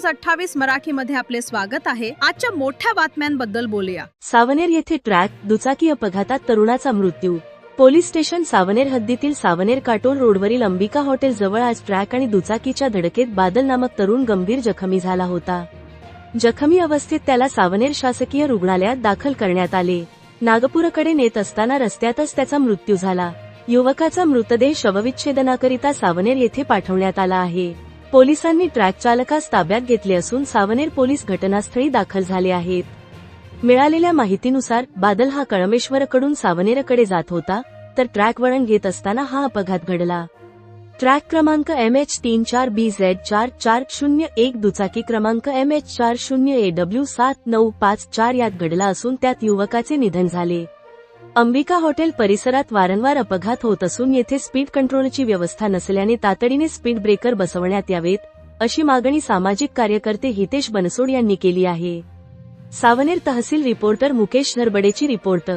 28 मराठीमध्ये आपले स्वागत आहे। आजच्या मोठ्या बातम्यांबद्दल बोलूया। सावनेर येथे ट्रॅक दुचाकी अपघातात तरुणाचा मृत्यू। पोलीस स्टेशन सावनेर हद्दीतील सावनेर काटोल रोडवरील अंबिका हॉटेल जवळ आज ट्रॅक आणि दुचाकीच्या धडकेत बादल नामक तरुण गंभीर जखमी झाला होता। जखमी अवस्थेत त्याला सावनेर शासकीय रुग्णालयात दाखल करण्यात आले। नागपूरकडे नेत असताना रस्त्यातच त्याचा मृत्यू झाला। युवकाचा मृतदेह शवविच्छेदनाकरिता सावनेर येथे पाठवण्यात आला आहे। पोलिसांनी ट्रॅक चालकास ताब्यात घेतले असून सावनेर पोलीस घटनास्थळी दाखल झाले आहेत। मिळालेल्या माहितीनुसार बादल हा कळमेश्वरकडून सावनेरकडे जात होता, तर ट्रॅक वळण घेत असताना हा अपघात घडला। ट्रॅक क्रमांक MH34BZ4401 दुचाकी क्रमांक MH40AW7954 यात घडला असून त्यात युवकाचे निधन झाले। अंबिका हॉटेल परिसरात वारंवार अपघात होत असून येथे स्पीड कंट्रोलची व्यवस्था नसल्याने तातडीने स्पीड ब्रेकर बसवण्यात यावेत, अशी मागणी सामाजिक कार्यकर्ते हितेश बनसोड यांनी केली आहे। सावनेर तहसील रिपोर्टर मुकेश नरबडेची रिपोर्ट।